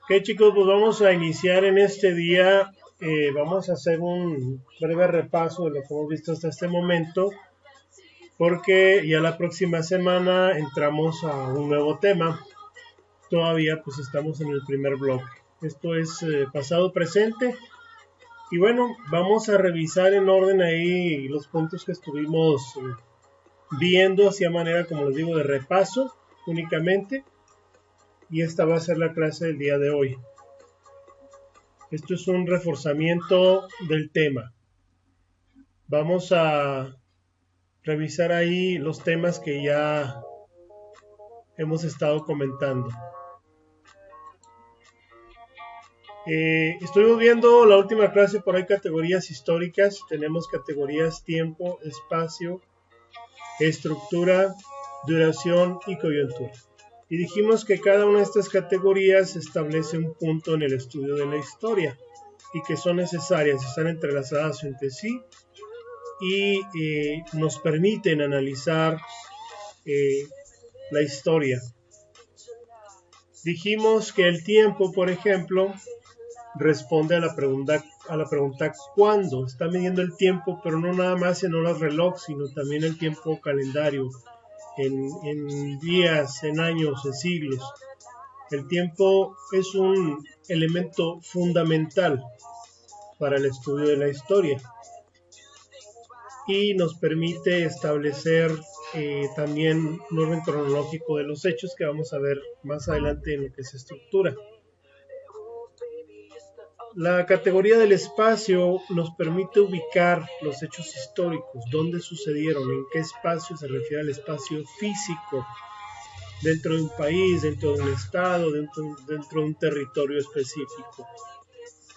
Ok, chicos, pues vamos a iniciar en este día. Vamos a hacer un breve repaso de lo que hemos visto hasta este momento, porque ya la próxima semana entramos a un nuevo tema. Todavía pues estamos en el primer bloque. Esto es pasado, presente. Y bueno, vamos a revisar en orden ahí los puntos que estuvimos viendo, así a manera, como les digo, de repaso únicamente. Y esta va a ser la clase del día de hoy. Esto es un reforzamiento del tema. Vamos a revisar ahí los temas que ya hemos estado comentando. Estuvimos viendo la última clase, por ahí categorías históricas. Tenemos categorías tiempo, espacio, estructura, duración y coyuntura. Y dijimos que cada una de estas categorías establece un punto en el estudio de la historia y que son necesarias, están entrelazadas entre sí y nos permiten analizar la historia. Dijimos que el tiempo, por ejemplo, responde a la pregunta ¿cuándo? Está midiendo el tiempo, pero no nada más en horas reloj, sino también el tiempo calendario, en días, en años, en siglos. El tiempo es un elemento fundamental para el estudio de la historia y nos permite establecer también un orden cronológico de los hechos que vamos a ver más adelante en lo que es estructura. La categoría del espacio nos permite ubicar los hechos históricos, dónde sucedieron, en qué espacio, se refiere al espacio físico, dentro de un país, dentro de un estado, dentro de un territorio específico.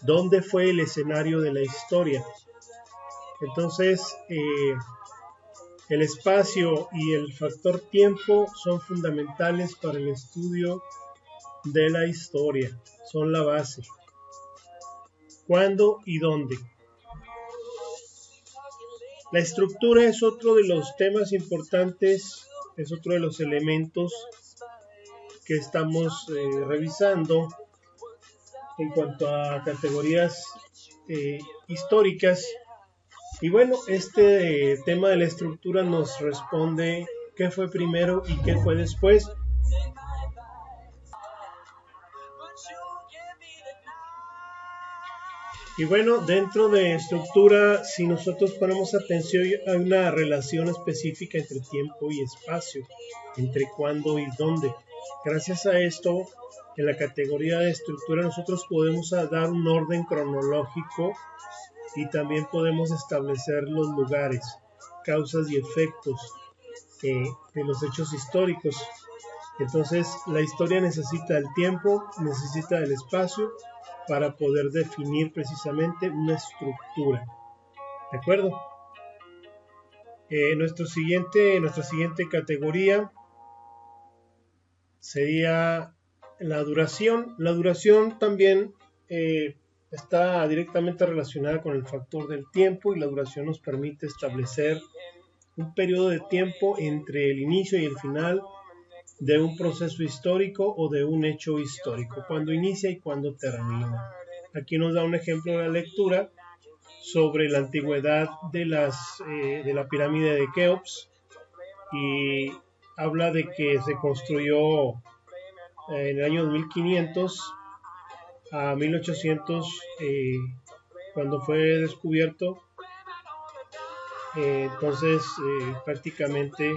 ¿Dónde fue el escenario de la historia? Entonces, el espacio y el factor tiempo son fundamentales para el estudio de la historia, son la base. ¿Cuándo y dónde? La estructura es otro de los temas importantes, es otro de los elementos que estamos revisando en cuanto a categorías históricas. Y bueno, este tema de la estructura nos responde qué fue primero y qué fue después. Y bueno, dentro de estructura, si nosotros ponemos atención, hay una relación específica entre tiempo y espacio, entre cuándo y dónde. Gracias a esto, en la categoría de estructura nosotros podemos dar un orden cronológico y también podemos establecer los lugares, causas y efectos de los hechos históricos. Entonces, la historia necesita el tiempo, necesita el espacio para poder definir precisamente una estructura. ¿De acuerdo? Nuestra siguiente categoría sería la duración. La duración también está directamente relacionada con el factor del tiempo y la duración nos permite establecer un periodo de tiempo entre el inicio y el final de un proceso histórico o de un hecho histórico, cuando inicia y cuando termina. Aquí nos da un ejemplo de la lectura sobre la antigüedad de la pirámide de Keops y habla de que se construyó en el año 1500 a 1800 cuando fue descubierto. Entonces prácticamente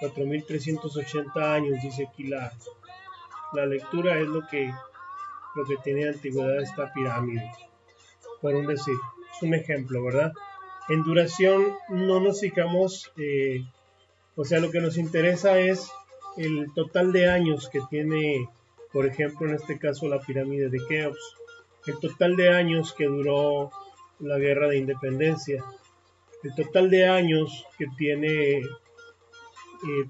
4380 años, dice aquí la lectura, es lo que tiene de antigüedad esta pirámide, por un decir, es un ejemplo, ¿verdad? En duración no nos fijamos, o sea, lo que nos interesa es el total de años que tiene, por ejemplo, en este caso la pirámide de Keops, el total de años que duró la guerra de independencia, el total de años que tiene,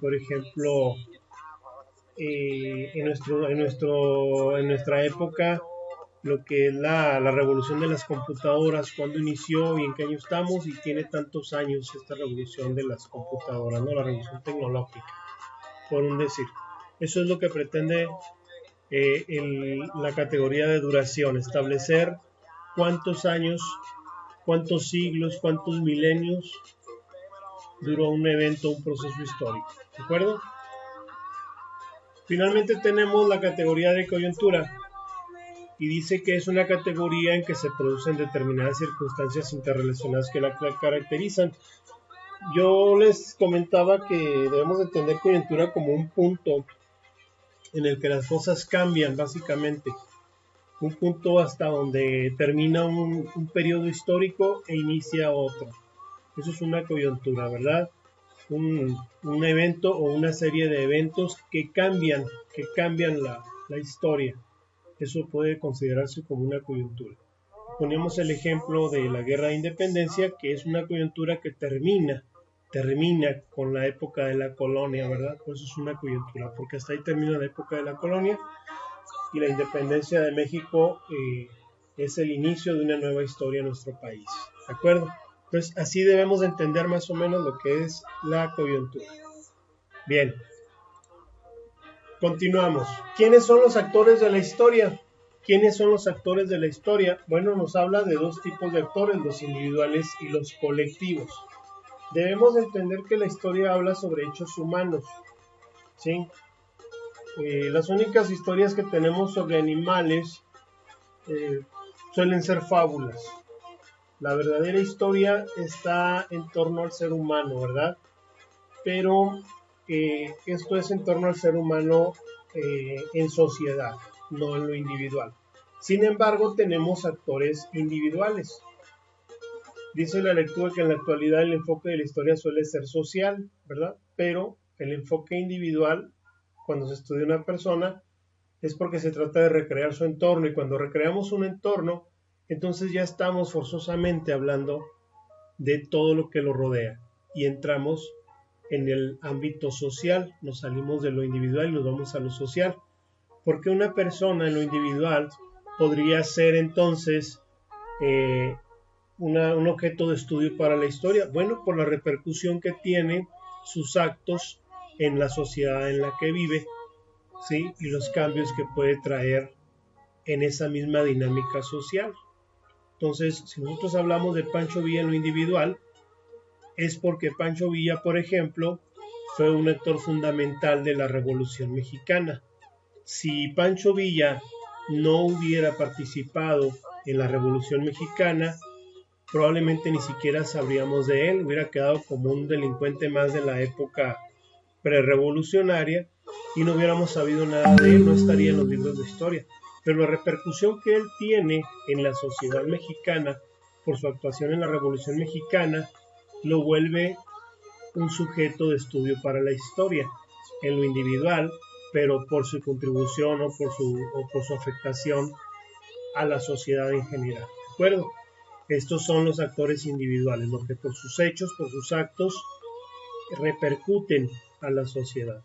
por ejemplo, en nuestra época lo que es la revolución de las computadoras, cuándo inició y en qué año estamos, y tiene tantos años esta revolución de las computadoras, ¿no? La revolución tecnológica, por un decir. Eso es lo que pretende la categoría de duración, establecer cuántos años, cuántos siglos, cuántos milenios duró un evento, un proceso histórico, ¿de acuerdo? Finalmente tenemos la categoría de coyuntura, y dice que es una categoría en que se producen determinadas circunstancias interrelacionadas que la caracterizan. Yo les comentaba que debemos entender coyuntura como un punto en el que las cosas cambian, básicamente. Un punto hasta donde termina un periodo histórico e inicia otro. Eso es una coyuntura, ¿verdad? Un evento o una serie de eventos que cambian la historia. Eso puede considerarse como una coyuntura. Ponemos el ejemplo de la Guerra de Independencia, que es una coyuntura que termina con la época de la colonia, ¿verdad? Por eso es una coyuntura, porque hasta ahí termina la época de la colonia y la independencia de México es el inicio de una nueva historia en nuestro país, ¿de acuerdo? Entonces, así debemos entender más o menos lo que es la coyuntura. Bien, continuamos. ¿Quiénes son los actores de la historia? ¿Quiénes son los actores de la historia? Bueno, nos habla de dos tipos de actores, los individuales y los colectivos. Debemos entender que la historia habla sobre hechos humanos, ¿sí? Las únicas historias que tenemos sobre animales suelen ser fábulas. La verdadera historia está en torno al ser humano, ¿verdad? Pero esto es en torno al ser humano en sociedad, no en lo individual. Sin embargo, tenemos actores individuales. Dice la lectura que en la actualidad el enfoque de la historia suele ser social, ¿verdad? Pero el enfoque individual, cuando se estudia una persona, es porque se trata de recrear su entorno, y cuando recreamos un entorno, entonces ya estamos forzosamente hablando de todo lo que lo rodea y entramos en el ámbito social, nos salimos de lo individual y nos vamos a lo social, porque una persona en lo individual podría ser entonces un objeto de estudio para la historia, bueno, por la repercusión que tiene sus actos en la sociedad en la que vive, ¿sí? Y los cambios que puede traer en esa misma dinámica social. Entonces, si nosotros hablamos de Pancho Villa en lo individual, es porque Pancho Villa, por ejemplo, fue un actor fundamental de la Revolución Mexicana. Si Pancho Villa no hubiera participado en la Revolución Mexicana, probablemente ni siquiera sabríamos de él, hubiera quedado como un delincuente más de la época prerevolucionaria y no hubiéramos sabido nada de él, no estaría en los libros de historia. Pero la repercusión que él tiene en la sociedad mexicana por su actuación en la Revolución Mexicana lo vuelve un sujeto de estudio para la historia, en lo individual, pero por su contribución o por su afectación a la sociedad en general. ¿De acuerdo? Estos son los actores individuales, los que por sus hechos, por sus actos, repercuten a la sociedad.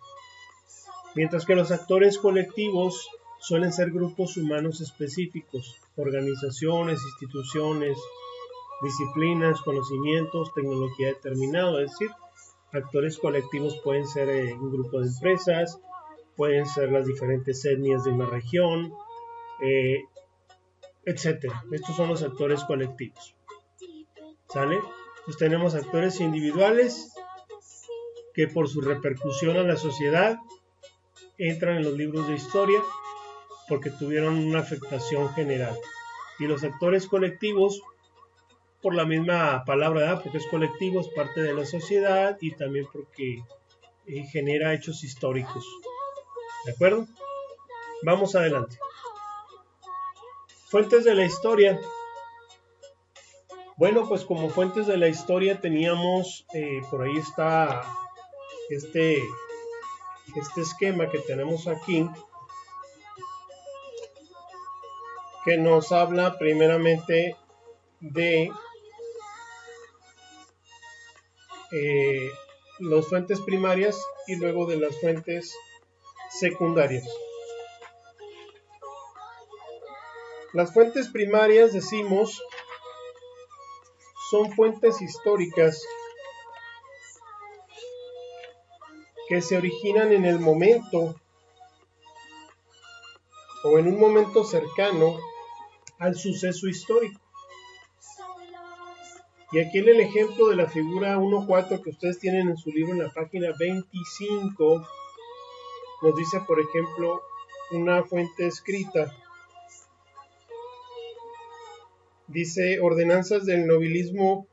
Mientras que los actores colectivos suelen ser grupos humanos específicos, organizaciones, instituciones, disciplinas, conocimientos, tecnología determinado, es decir, actores colectivos pueden ser un grupo de empresas, pueden ser las diferentes etnias de una región, etc. Estos son los actores colectivos. ¿Sale? Pues tenemos actores individuales que por su repercusión a la sociedad entran en los libros de historia porque tuvieron una afectación general. Y los actores colectivos, por la misma palabra, ¿verdad? Porque es colectivo, es parte de la sociedad y también porque genera hechos históricos. ¿De acuerdo? Vamos adelante. Fuentes de la historia. Bueno, pues como fuentes de la historia teníamos, por ahí está este esquema que tenemos aquí, que nos habla primeramente de las fuentes primarias y luego de las fuentes secundarias. Las fuentes primarias, decimos, son fuentes históricas que se originan en el momento o en un momento cercano al suceso histórico. Y aquí en el ejemplo de la figura 1.4 que ustedes tienen en su libro en la página 25, nos dice, por ejemplo, una fuente escrita. Dice: Ordenanzas del Nobilismo,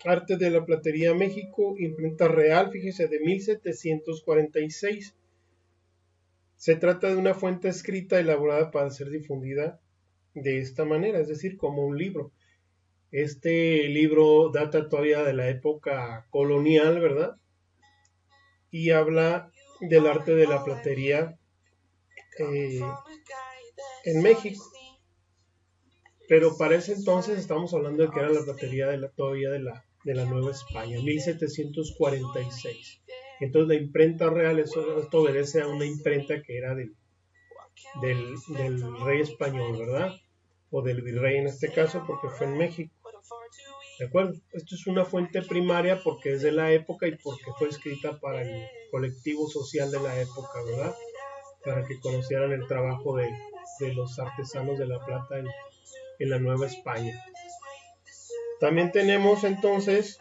Arte de la Platería, México, imprenta real, fíjese, de 1746. Se trata de una fuente escrita elaborada para ser difundida de esta manera, es decir, como un libro. Este libro data todavía de la época colonial, ¿verdad? Y habla del arte de la platería en México. Pero para ese entonces estamos hablando de que era la platería todavía de la Nueva España, 1746. Entonces la imprenta real, esto obedece a una imprenta que era del rey español, ¿verdad? O del virrey en este caso, porque fue en México. ¿De acuerdo? Esto es una fuente primaria porque es de la época y porque fue escrita para el colectivo social de la época, ¿verdad? Para que conocieran el trabajo de los artesanos de la plata en la Nueva España. También tenemos entonces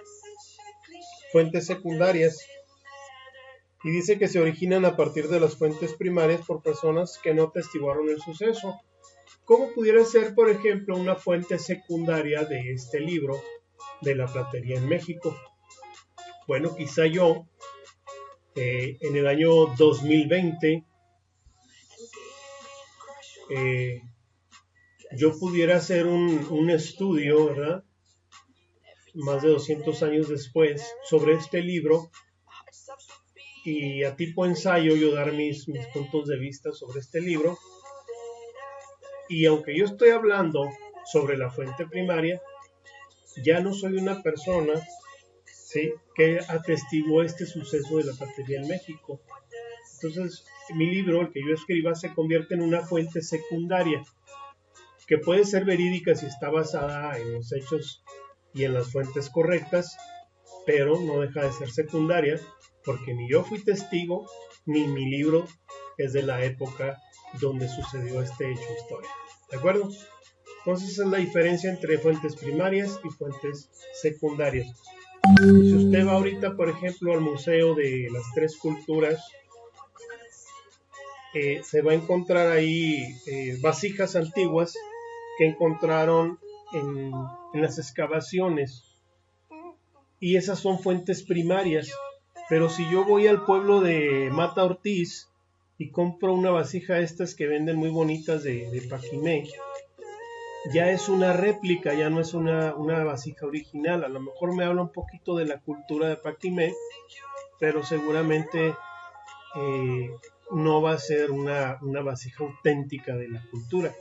fuentes secundarias, y dice que se originan a partir de las fuentes primarias por personas que no atestiguaron el suceso. ¿Cómo pudiera ser, por ejemplo, una fuente secundaria de este libro de la platería en México? Bueno, quizá yo, en el año 2020, yo pudiera hacer un estudio, ¿verdad?, más de 200 años después, sobre este libro, y a tipo ensayo yo dar mis puntos de vista sobre este libro. Y aunque yo estoy hablando sobre la fuente primaria, ya no soy una persona, ¿sí?, que atestiguó este suceso de la platería en México. Entonces, mi libro, el que yo escriba, se convierte en una fuente secundaria, que puede ser verídica si está basada en los hechos y en las fuentes correctas, pero no deja de ser secundaria, porque ni yo fui testigo, ni mi libro es de la época donde sucedió este hecho histórico. ¿De acuerdo? Entonces esa es la diferencia entre fuentes primarias y fuentes secundarias. Si usted va ahorita, por ejemplo, al Museo de las Tres Culturas, se va a encontrar ahí vasijas antiguas que encontraron en las excavaciones, y esas son fuentes primarias. Pero si yo voy al pueblo de Mata Ortiz y compro una vasija estas que venden muy bonitas de Paquimé, ya es una réplica, ya no es una vasija original. A lo mejor me habla un poquito de la cultura de Paquimé, pero seguramente no va a ser una vasija auténtica de la cultura.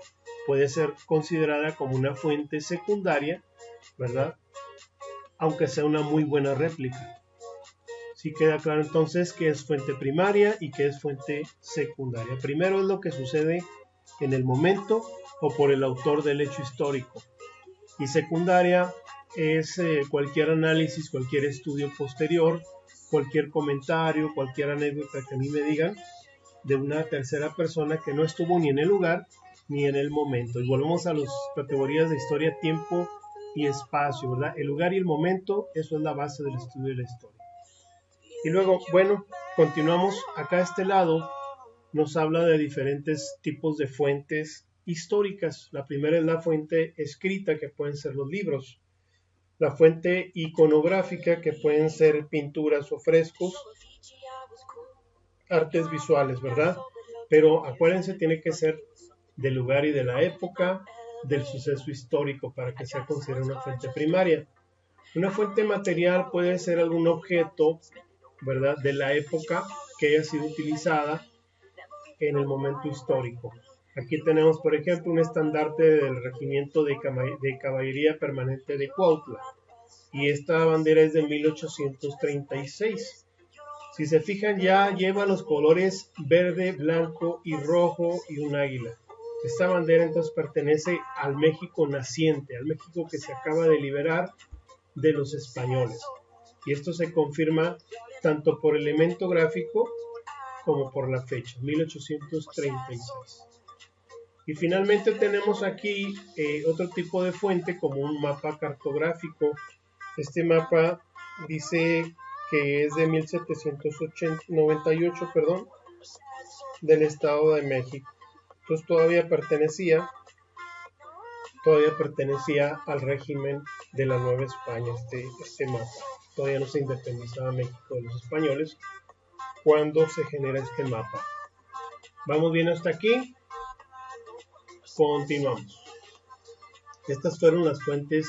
Puede ser considerada como una fuente secundaria, ¿verdad?, aunque sea una muy buena réplica. Sí queda claro entonces qué es fuente primaria y qué es fuente secundaria. Primero es lo que sucede en el momento o por el autor del hecho histórico. Y secundaria es cualquier análisis, cualquier estudio posterior, cualquier comentario, cualquier anécdota que a mí me digan de una tercera persona que no estuvo ni en el lugar ni en el momento. Y volvemos a las categorías de historia, tiempo y espacio, ¿verdad? El lugar y el momento, eso es la base del estudio de la historia. Y luego, bueno, continuamos. Acá a este lado nos habla de diferentes tipos de fuentes históricas. La primera es la fuente escrita, que pueden ser los libros. La fuente iconográfica, que pueden ser pinturas o frescos, artes visuales, ¿verdad? Pero acuérdense, tiene que ser del lugar y de la época del suceso histórico para que sea considerada una fuente primaria. Una fuente material puede ser algún objeto, ¿verdad?, de la época que haya sido utilizada en el momento histórico. Aquí tenemos, por ejemplo, un estandarte del Regimiento de Caballería Permanente de Cuautla, y esta bandera es de 1836. Si se fijan, ya lleva los colores verde, blanco y rojo y un águila. Esta bandera entonces pertenece al México naciente, al México que se acaba de liberar de los españoles. Y esto se confirma tanto por elemento gráfico como por la fecha, 1836. Y finalmente tenemos aquí otro tipo de fuente como un mapa cartográfico. Este mapa dice que es de 1798, del Estado de México. Entonces todavía pertenecía al régimen de la Nueva España, este mapa. Todavía no se independizaba México de los españoles cuando se genera este mapa. ¿Vamos bien hasta aquí? Continuamos. Estas fueron las fuentes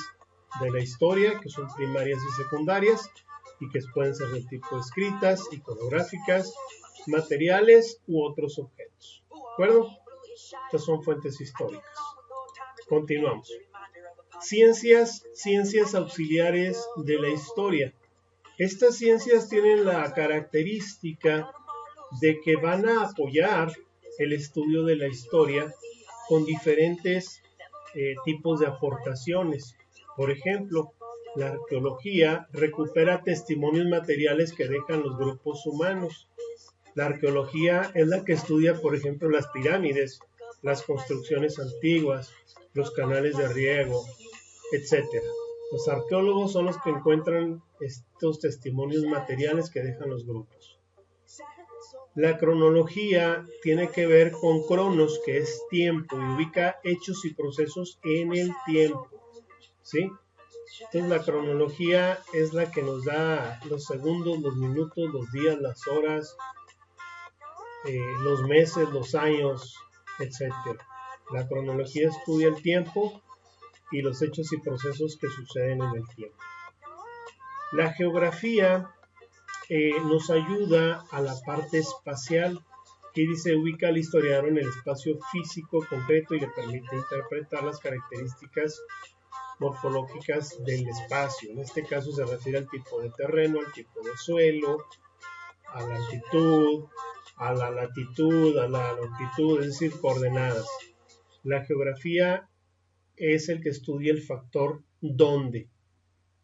de la historia, que son primarias y secundarias, y que pueden ser de tipo escritas, iconográficas, materiales u otros objetos. ¿De acuerdo? Estas son fuentes históricas. Continuamos. Ciencias auxiliares de la historia. Estas ciencias tienen la característica de que van a apoyar el estudio de la historia con diferentes tipos de aportaciones. Por ejemplo, la arqueología recupera testimonios materiales que dejan los grupos humanos. La arqueología es la que estudia, por ejemplo, las pirámides, las construcciones antiguas, los canales de riego, etc. Los arqueólogos son los que encuentran estos testimonios materiales que dejan los grupos. La cronología tiene que ver con cronos, que es tiempo, y ubica hechos y procesos en el tiempo, ¿sí? Entonces la cronología es la que nos da los segundos, los minutos, los días, las horas, los meses, los años, etc. La cronología estudia el tiempo y los hechos y procesos que suceden en el tiempo. La geografía nos ayuda a la parte espacial, que dice ubica al historiador en el espacio físico concreto y le permite interpretar las características morfológicas del espacio. En este caso se refiere al tipo de terreno, al tipo de suelo, a la altitud, a la latitud, a la longitud, es decir, coordenadas. La geografía es el que estudia el factor dónde.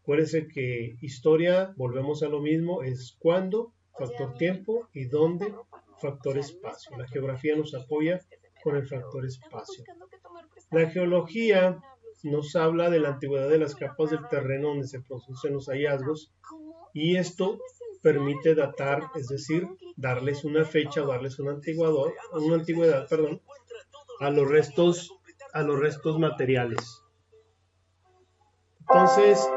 Acuérdense que historia, volvemos a lo mismo, es cuándo, factor tiempo, y dónde, factor espacio. La geografía nos apoya con el factor espacio. La geología nos habla de la antigüedad de las capas del terreno donde se producen los hallazgos, y esto permite datar, es decir, darles una fecha o darles una antigüedad, a los restos materiales. Entonces,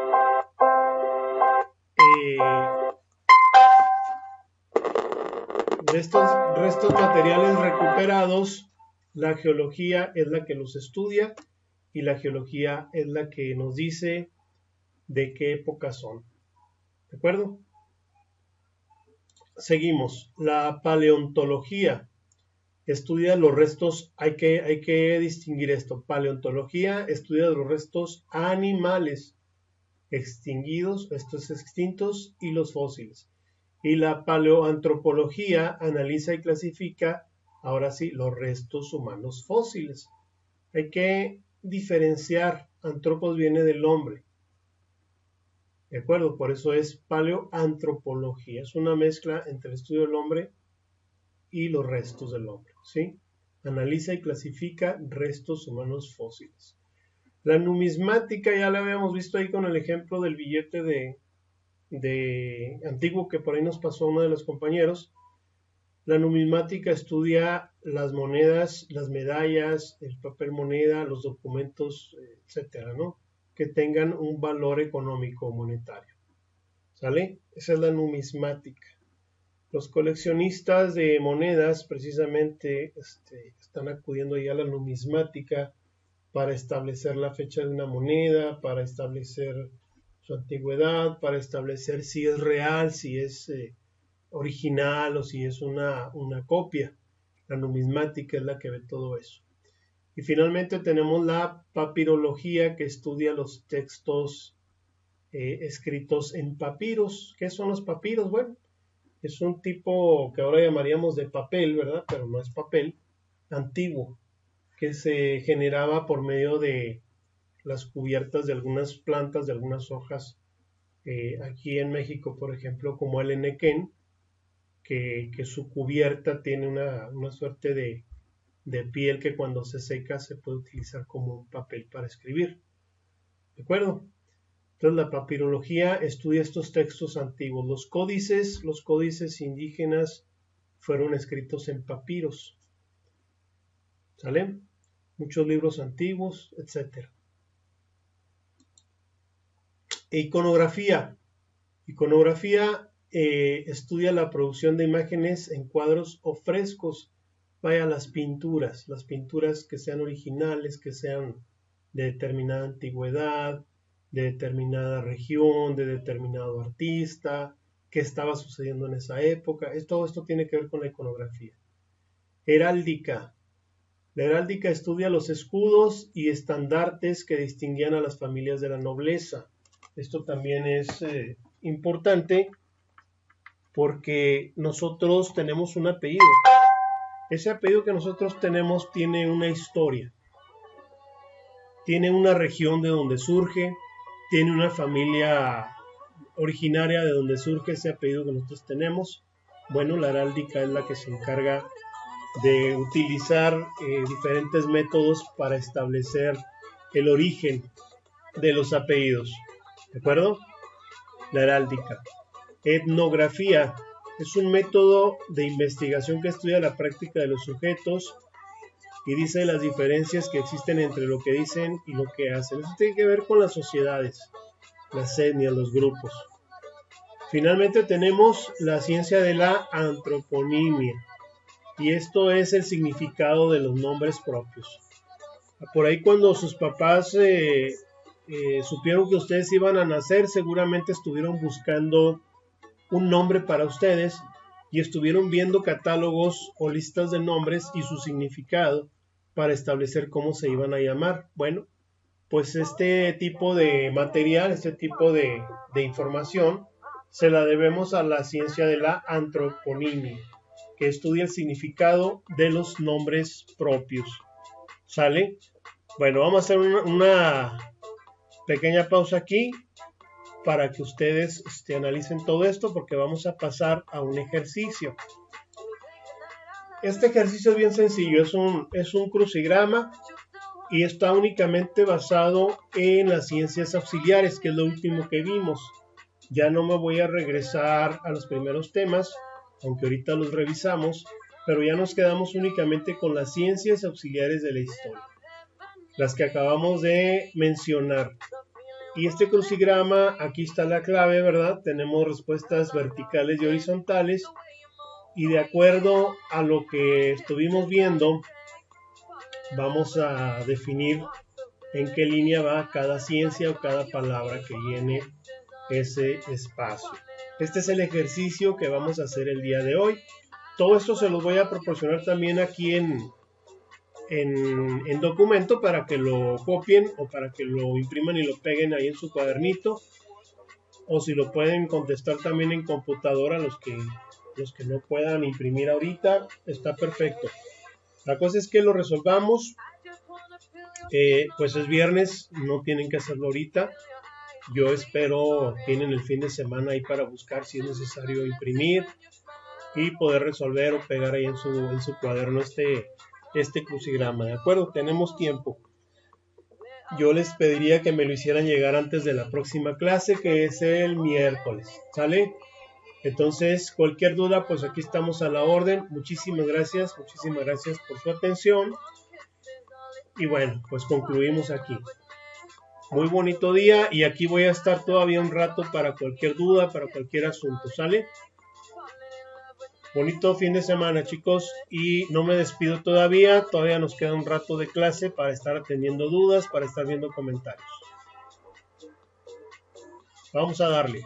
de estos restos materiales recuperados, la geología es la que los estudia y la geología es la que nos dice de qué época son. ¿De acuerdo? Seguimos. La paleontología estudia los restos, hay que distinguir esto. Paleontología estudia los restos animales extinguidos, estos extintos, y los fósiles. Y la paleoantropología analiza y clasifica, ahora sí, los restos humanos fósiles. Hay que diferenciar, antropos viene del hombre. ¿De acuerdo? Por eso es paleoantropología. Es una mezcla entre el estudio del hombre y los restos del hombre, ¿sí? Analiza y clasifica restos humanos fósiles. La numismática ya la habíamos visto ahí con el ejemplo del billete de antiguo que por ahí nos pasó uno de los compañeros. La numismática estudia las monedas, las medallas, el papel moneda, los documentos, etcétera, ¿no? Que tengan un valor económico monetario. ¿Sale? Esa es la numismática. Los coleccionistas de monedas precisamente están acudiendo ya a la numismática para establecer la fecha de una moneda, para establecer su antigüedad, para establecer si es real, si es original o si es una copia. La numismática es la que ve todo eso. Y finalmente tenemos la papirología, que estudia los textos escritos en papiros. ¿Qué son los papiros? Bueno, es un tipo que ahora llamaríamos de papel, ¿verdad? Pero no es papel, antiguo, que se generaba por medio de las cubiertas de algunas plantas, de algunas hojas, aquí en México, por ejemplo, como el enequén, que su cubierta tiene una suerte de piel que cuando se seca se puede utilizar como un papel para escribir. ¿De acuerdo? Entonces la papirología estudia estos textos antiguos. Los códices indígenas fueron escritos en papiros. ¿Sale? Muchos libros antiguos, etc. Iconografía. Iconografía estudia la producción de imágenes en cuadros o frescos. Vaya, las pinturas que sean originales, que sean de determinada antigüedad, de determinada región, de determinado artista, qué estaba sucediendo en esa época. Todo esto tiene que ver con la iconografía. Heráldica. La heráldica estudia los escudos y estandartes que distinguían a las familias de la nobleza. Esto también es importante porque nosotros tenemos un apellido. Ese apellido que nosotros tenemos tiene una historia. Tiene una región de donde surge, tiene una familia originaria de donde surge ese apellido que nosotros tenemos. Bueno, la heráldica es la que se encarga de utilizar diferentes métodos para establecer el origen de los apellidos. ¿De acuerdo? La heráldica. Etnografía es un método de investigación que estudia la práctica de los sujetos y dice las diferencias que existen entre lo que dicen y lo que hacen. Eso tiene que ver con las sociedades, las etnias, los grupos. Finalmente tenemos la ciencia de la antroponimia. Y esto es el significado de los nombres propios. Por ahí cuando sus papás supieron que ustedes iban a nacer, seguramente estuvieron buscando un nombre para ustedes y estuvieron viendo catálogos o listas de nombres y su significado para establecer cómo se iban a llamar. Bueno, pues este tipo de material, este tipo de información, se la debemos a la ciencia de la antroponimia, que estudia el significado de los nombres propios. ¿Sale? Bueno, vamos a hacer una pequeña pausa aquí para que ustedes analicen todo esto, porque vamos a pasar a un ejercicio. Este ejercicio es bien sencillo, es un crucigrama y está únicamente basado en las ciencias auxiliares, que es lo último que vimos. Ya no me voy a regresar a los primeros temas, aunque ahorita los revisamos, pero ya nos quedamos únicamente con las ciencias auxiliares de la historia, las que acabamos de mencionar. Y este crucigrama, aquí está la clave, ¿verdad? Tenemos respuestas verticales y horizontales, y de acuerdo a lo que estuvimos viendo, vamos a definir en qué línea va cada ciencia o cada palabra que llene ese espacio. Este es el ejercicio que vamos a hacer el día de hoy. Todo esto se los voy a proporcionar también aquí en documento para que lo copien o para que lo impriman y lo peguen ahí en su cuadernito. O si lo pueden contestar también en computadora, los que no puedan imprimir ahorita, está perfecto. La cosa es que lo resolvamos. Pues es viernes, no tienen que hacerlo ahorita. Yo espero tienen el fin de semana ahí para buscar si es necesario imprimir y poder resolver o pegar ahí en su cuaderno este crucigrama. ¿De acuerdo? Tenemos tiempo. Yo les pediría que me lo hicieran llegar antes de la próxima clase, que es el miércoles. ¿Sale? Entonces, cualquier duda, pues aquí estamos a la orden. Muchísimas gracias por su atención. Y bueno, pues concluimos aquí. Muy bonito día y aquí voy a estar todavía un rato para cualquier duda, para cualquier asunto, ¿sale? Bonito fin de semana, chicos, y no me despido todavía nos queda un rato de clase para estar atendiendo dudas, para estar viendo comentarios. Vamos a darle.